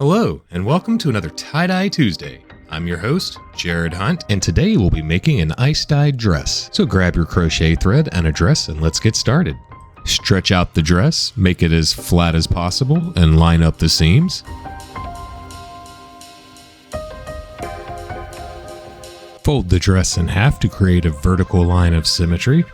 Hello, and welcome to another Tie-Dye Tuesday. I'm your host, Jared Hunt, and today we'll be making an ice-dyed dress. So grab your crochet thread and a dress and let's get started. Stretch out the dress, make it as flat as possible, and line up the seams. Fold the dress in half to create a vertical line of symmetry.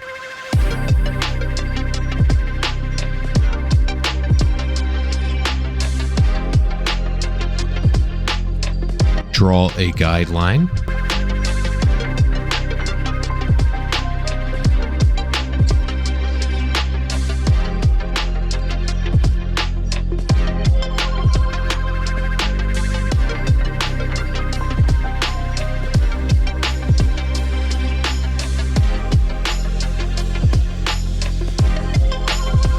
Draw a guideline.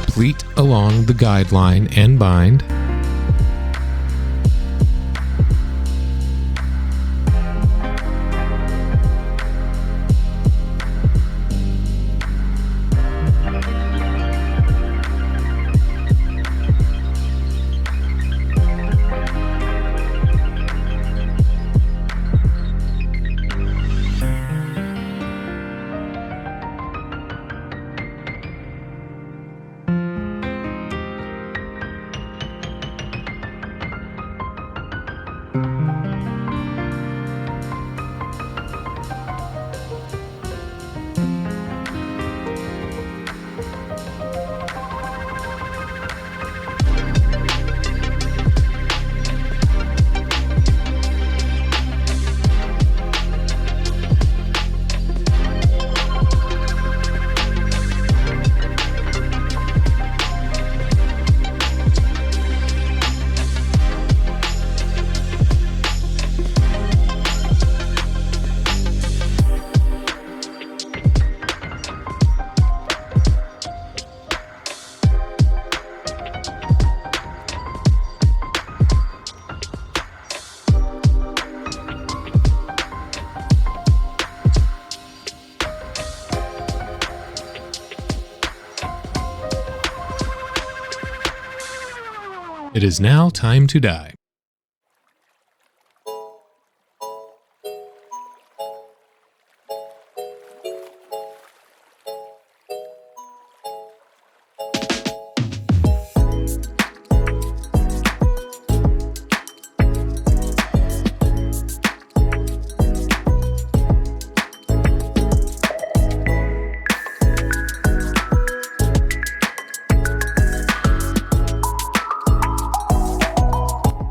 Pleat along the guideline and bind. It is now time to dye.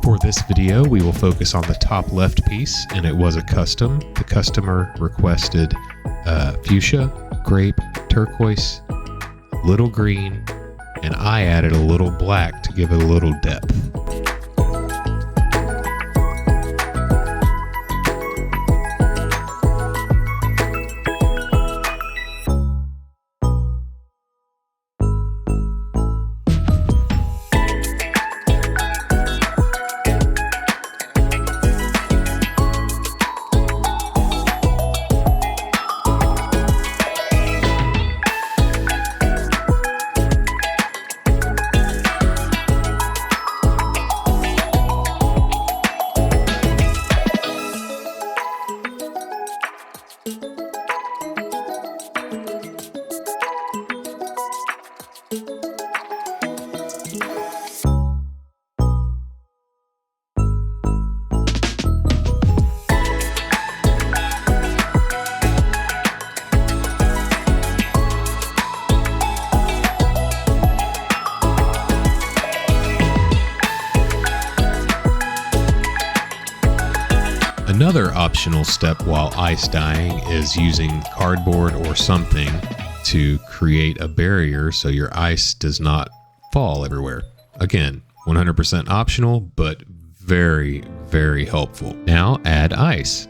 For this video, we will focus on the top left piece, and it was a custom. The customer requested fuchsia, grape, turquoise, little green, and I added a little black to give it a little depth. Another optional step while ice dyeing is using cardboard or something to create a barrier so your ice does not fall everywhere. Again, 100% optional, but very, very helpful. Now add ice.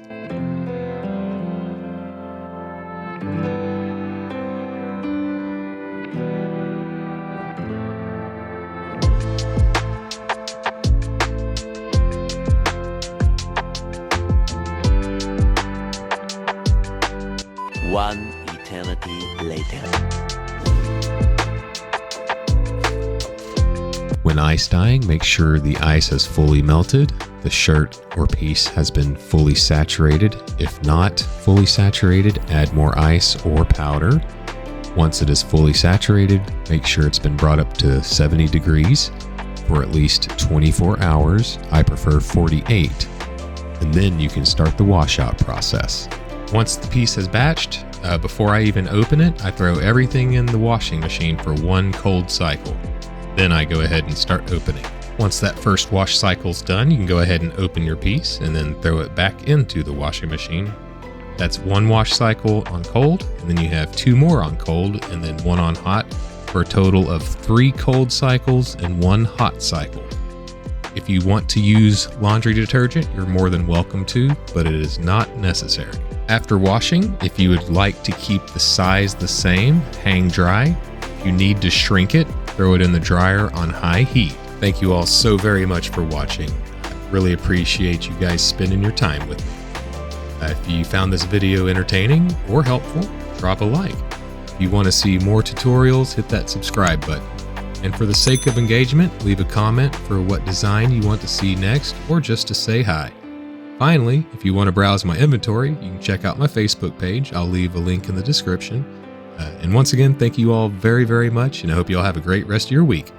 One eternity later. When ice dyeing, make sure the ice has fully melted, the shirt or piece has been fully saturated. If not fully saturated, add more ice or powder. Once it is fully saturated, make sure it's been brought up to 70 degrees for at least 24 hours. I prefer 48. And then you can start the washout process. Once the piece has batched, before I even open it, I throw everything in the washing machine for one cold cycle. Then I go ahead and start opening. Once that first wash cycle's done, you can go ahead and open your piece and then throw it back into the washing machine. That's one wash cycle on cold, and then you have 2 more on cold and then 1 on hot, for a total of 3 cold cycles and 1 hot cycle. If you want to use laundry detergent, you're more than welcome to, but it is not necessary. After washing, if you would like to keep the size the same, hang dry. If you need to shrink it, throw it in the dryer on high heat. Thank you all so very much for watching. I really appreciate you guys spending your time with me. If you found this video entertaining or helpful, drop a like. If you want to see more tutorials, hit that subscribe button. And for the sake of engagement, leave a comment for what design you want to see next, or just to say hi. Finally, if you want to browse my inventory, you can check out my Facebook page. I'll leave a link in the description. And once again, thank you all very, very much, and I hope you all have a great rest of your week.